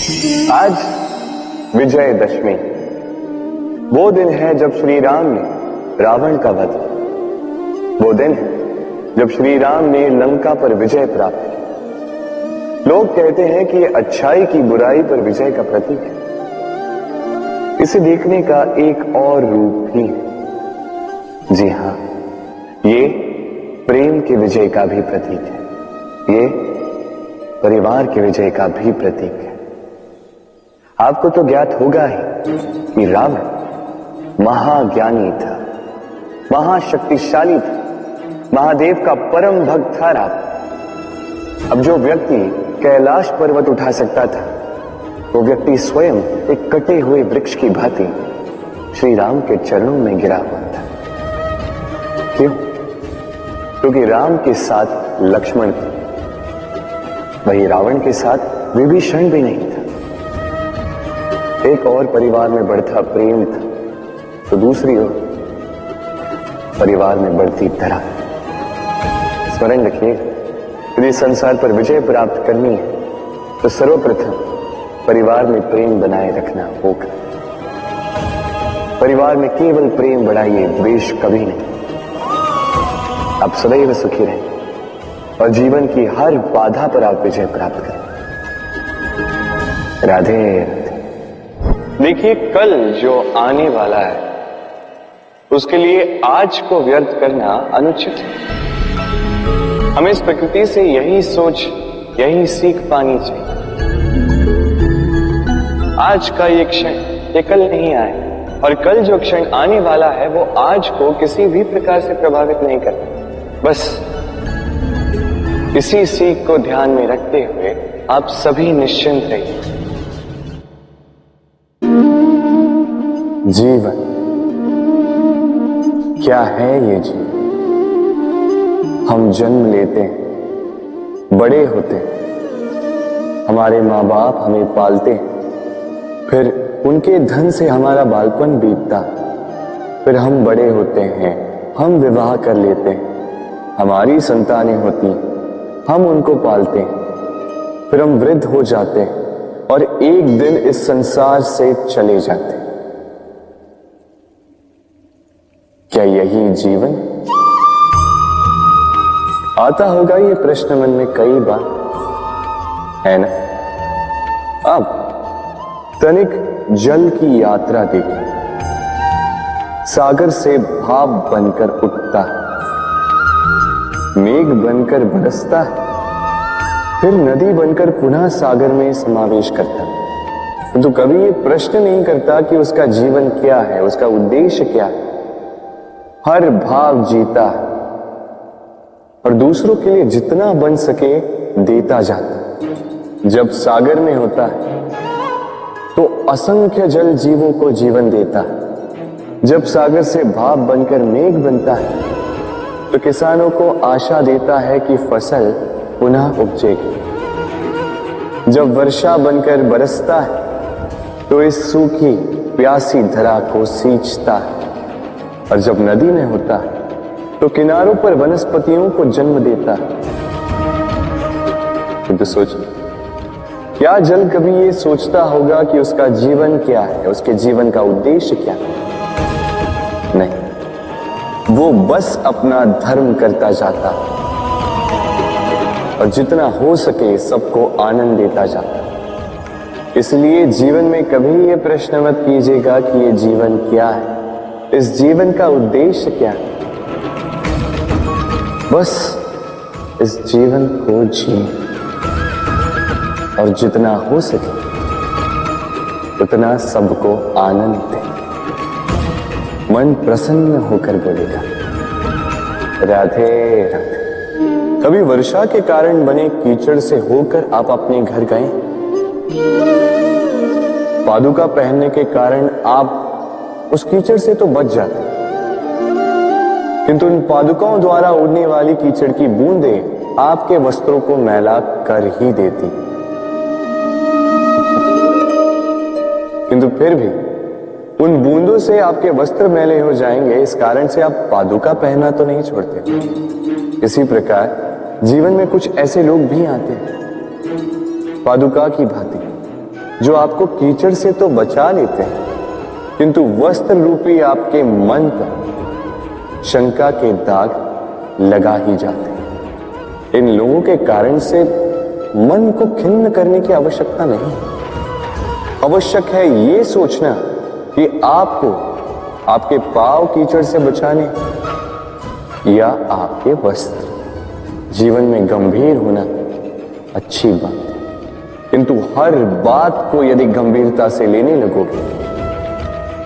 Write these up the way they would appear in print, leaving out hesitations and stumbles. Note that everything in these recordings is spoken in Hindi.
आज विजयदशमी, वो दिन है जब श्री राम ने रावण का वध, वो दिन है जब श्री राम ने लंका पर विजय प्राप्त की। लोग कहते हैं कि यह अच्छाई की बुराई पर विजय का प्रतीक है। इसे देखने का एक और रूप भी है। जी हां, ये प्रेम के विजय का भी प्रतीक है, ये परिवार के विजय का भी प्रतीक है। आपको तो ज्ञात होगा ही कि रावण महाज्ञानी था, महाशक्तिशाली था, महादेव का परम भक्त था रावण। अब जो व्यक्ति कैलाश पर्वत उठा सकता था, वो व्यक्ति स्वयं एक कटे हुए वृक्ष की भांति श्री राम के चरणों में गिरा हुआ था। क्यों? क्योंकि राम के साथ लक्ष्मण था, वही रावण के साथ विभीषण भी नहीं था। एक और परिवार में बढ़ता प्रेम था, तो दूसरी ओर परिवार में बढ़ती तरह। स्मरण रखिए, यदि संसार पर विजय प्राप्त करनी है तो सर्वप्रथम परिवार में प्रेम बनाए रखना होगा। परिवार में केवल प्रेम बढ़ाइए, द्वेष कभी नहीं। आप सदैव सुखी रहें और जीवन की हर बाधा पर आप विजय प्राप्त करें। राधे राधे। देखिए, कल जो आने वाला है उसके लिए आज को व्यर्थ करना अनुचित है। हमें इस प्रकृति से यही सोच, यही सीख पानी चाहिए। आज का ये क्षण ये कल नहीं आए, और कल जो क्षण आने वाला है वो आज को किसी भी प्रकार से प्रभावित नहीं करता। बस इसी सीख को ध्यान में रखते हुए आप सभी निश्चिंत रहिए। जीवन क्या है ये जीवन? हम जन्म लेते हैं, बड़े होते हैं, हमारे माँ बाप हमें पालते हैं, फिर उनके धन से हमारा बालपन बीतता, फिर हम बड़े होते हैं, हम विवाह कर लेते हैं, हमारी संतानें होती हैं, हम उनको पालते हैं, फिर हम वृद्ध हो जाते हैं और एक दिन इस संसार से चले जाते हैं। क्या यही जीवन? आता होगा ये प्रश्न मन में कई बार, है ना? अब तनिक जल की यात्रा देखिए। सागर से भाप बनकर उठता है, मेघ बनकर बरसता है, फिर नदी बनकर पुनः सागर में समावेश करता है। तो कभी ये प्रश्न नहीं करता कि उसका जीवन क्या है, उसका उद्देश्य क्या है। हर भाव जीता है और दूसरों के लिए जितना बन सके देता जाता है। जब सागर में होता है तो असंख्य जल जीवों को जीवन देता है। जब सागर से भाप बनकर मेघ बनता है तो किसानों को आशा देता है कि फसल पुनः उपजेगी। जब वर्षा बनकर बरसता है तो इस सूखी प्यासी धरा को सींचता है, और जब नदी में होता है तो किनारों पर वनस्पतियों को जन्म देता है। तो सोचिए, क्या जल कभी ये सोचता होगा कि उसका जीवन क्या है, उसके जीवन का उद्देश्य क्या है? नहीं, वो बस अपना धर्म करता जाता है और जितना हो सके सबको आनंद देता जाता है। इसलिए जीवन में कभी ये प्रश्न मत कीजिएगा कि ये जीवन क्या है, इस जीवन का उद्देश्य क्या है। बस इस जीवन को जिए और जितना हो सके उतना सबको आनंद दे। मन प्रसन्न होकर बोलेगा राधे राधे। कभी वर्षा के कारण बने कीचड़ से होकर आप अपने घर गए? पादुका पहनने के कारण आप उस कीचड़ से तो बच जाते, किंतु इन पादुकाओं द्वारा उड़ने वाली कीचड़ की बूंदें आपके वस्त्रों को मैला कर ही देती। किंतु फिर भी उन बूंदों से आपके वस्त्र मैले हो जाएंगे, इस कारण से आप पादुका पहनना तो नहीं छोड़ते। इसी प्रकार जीवन में कुछ ऐसे लोग भी आते हैं पादुका की भांति, जो आपको कीचड़ से तो बचा लेते हैं, किंतु वस्त्र रूपी आपके मन पर शंका के दाग लगा ही जाते हैं। इन लोगों के कारण से मन को खिन्न करने की आवश्यकता नहीं। आवश्यक है ये सोचना कि आपको आपके पांव कीचड़ से बचाने या आपके वस्त्र। जीवन में गंभीर होना अच्छी बात है, किंतु हर बात को यदि गंभीरता से लेने लगोगे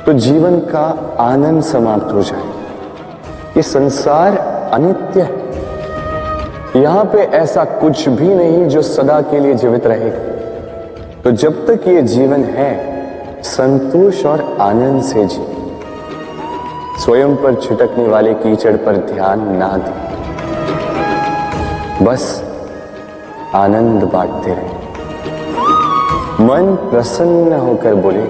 तो जीवन का आनंद समाप्त हो जाए। ये संसार अनित्य है, यहां पे ऐसा कुछ भी नहीं जो सदा के लिए जीवित रहेगा। तो जब तक ये जीवन है, संतोष और आनंद से जी। स्वयं पर छिटकने वाले कीचड़ पर ध्यान ना दें, बस आनंद बांटते रहे। मन प्रसन्न होकर बोले,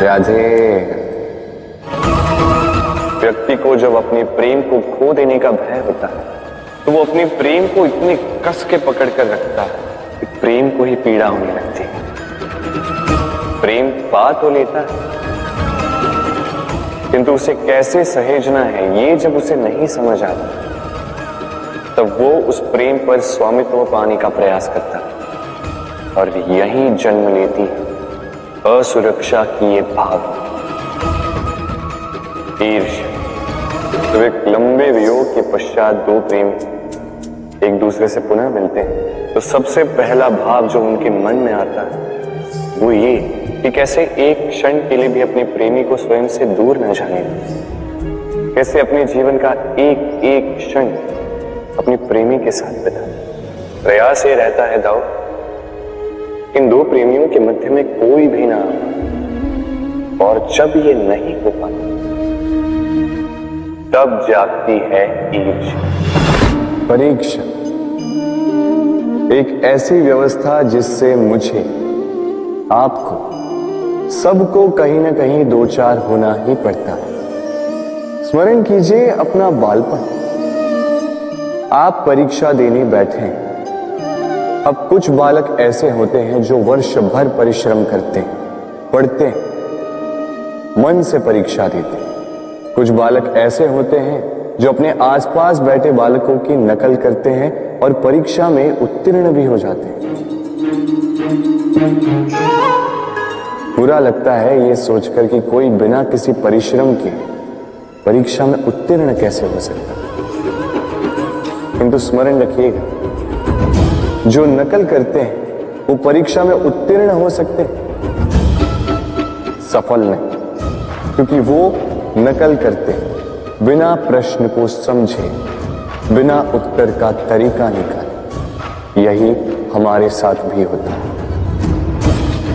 राधे। व्यक्ति को जब अपने प्रेम को खो देने का भय होता है तो वो अपने प्रेम को इतने कस के पकड़ कर रखता है कि प्रेम को ही पीड़ा होने लगती है। प्रेम पा तो लेता है, किंतु उसे कैसे सहेजना है ये जब उसे नहीं समझ आता, तब वो उस प्रेम पर स्वामित्व पाने का प्रयास करता है और यही जन्म लेती है असुरक्षा की ये भाव, ईर्ष्या। तो एक लंबे वियोग के पश्चात दो प्रेमी एक दूसरे से पुनः मिलते हैं तो सबसे पहला भाव जो उनके मन में आता है वो ये कि कैसे एक क्षण के लिए भी अपने प्रेमी को स्वयं से दूर न जाने दें, कैसे अपने जीवन का एक एक क्षण अपने प्रेमी के साथ बिता। प्रयास ये रहता है दाऊ, इन दो प्रेमियों के मध्य में कोई भी ना हो, और जब ये नहीं हो पाता तब जागती है ईर्ष्या, परीक्षा। एक ऐसी व्यवस्था जिससे मुझे, आपको, सबको कहीं ना कहीं दो चार होना ही पड़ता है। स्मरण कीजिए अपना बालपन। आप परीक्षा देने बैठे हैं। अब कुछ बालक ऐसे होते हैं जो वर्ष भर परिश्रम करते हैं, पढ़ते हैं, मन से परीक्षा देते हैं। कुछ बालक ऐसे होते हैं जो अपने आसपास बैठे बालकों की नकल करते हैं और परीक्षा में उत्तीर्ण भी हो जाते हैं। बुरा लगता है ये सोचकर कि कोई बिना किसी परिश्रम के परीक्षा में उत्तीर्ण कैसे हो सकता है। किंतु स्मरण रखिएगा, जो नकल करते हैं वो परीक्षा में उत्तीर्ण हो सकते हैं, सफल नहीं, क्योंकि वो नकल करते हैं बिना प्रश्न को समझे, बिना उत्तर का तरीका निकाले। यही हमारे साथ भी होता है।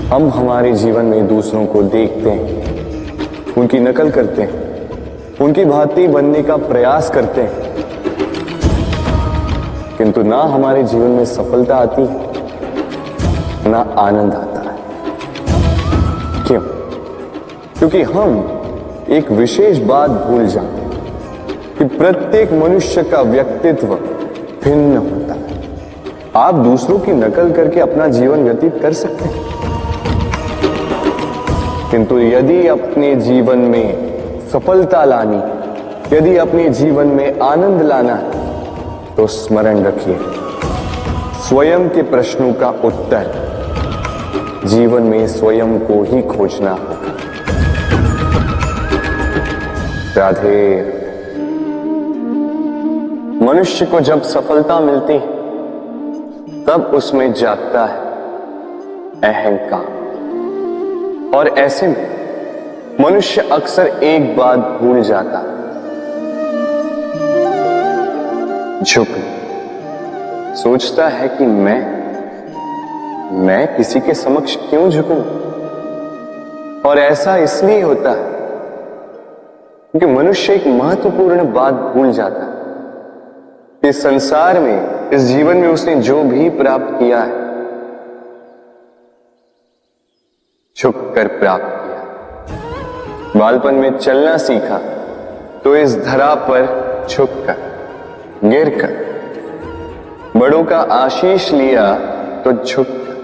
हम हमारे जीवन में दूसरों को देखते हैं, उनकी नकल करते हैं, उनकी भांति बनने का प्रयास करते हैं, किंतु ना हमारे जीवन में सफलता आती है, ना आनंद आता है। क्यों? क्योंकि हम एक विशेष बात भूल जाते हैं कि प्रत्येक मनुष्य का व्यक्तित्व भिन्न होता है। आप दूसरों की नकल करके अपना जीवन व्यतीत कर सकते हैं, किंतु यदि अपने जीवन में सफलता लानी, यदि अपने जीवन में आनंद लाना है, तो स्मरण रखिए, स्वयं के प्रश्नों का उत्तर जीवन में स्वयं को ही खोजना होगा। राधे। मनुष्य को जब सफलता मिलती है तब उसमें जागता है अहंकार, और ऐसे में मनुष्य अक्सर एक बात भूल जाता है, झुक। सोचता है कि मैं किसी के समक्ष क्यों झुकूं? और ऐसा इसलिए होता है क्योंकि मनुष्य एक महत्वपूर्ण बात भूल जाता है कि संसार में, इस जीवन में उसने जो भी प्राप्त किया है, झुककर प्राप्त किया। बालपन में चलना सीखा तो इस धरा पर झुककर, गिरकर। बड़ों का आशीष लिया तो झुककर।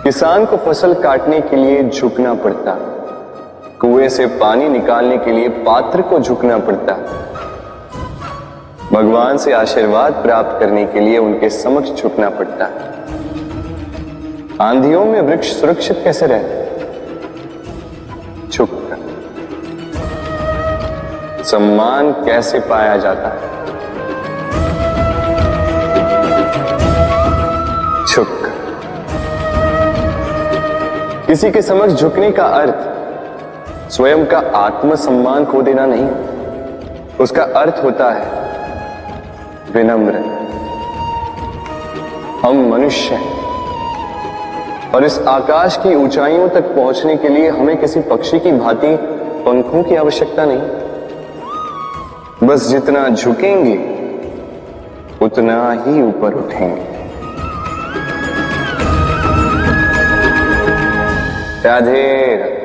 किसान को फसल काटने के लिए झुकना पड़ता, कुएं से पानी निकालने के लिए पात्र को झुकना पड़ता, भगवान से आशीर्वाद प्राप्त करने के लिए उनके समक्ष झुकना पड़ता। आंधियों में वृक्ष सुरक्षित कैसे रहते? झुककर। सम्मान कैसे पाया जाता है? झुककर। किसी के समक्ष झुकने का अर्थ स्वयं का आत्मसम्मान खो देना नहीं, उसका अर्थ होता है विनम्र। हम मनुष्य हैं और इस आकाश की ऊंचाइयों तक पहुंचने के लिए हमें किसी पक्षी की भांति पंखों की आवश्यकता नहीं। बस जितना झुकेंगे उतना ही ऊपर उठेंगे। राधे राधे।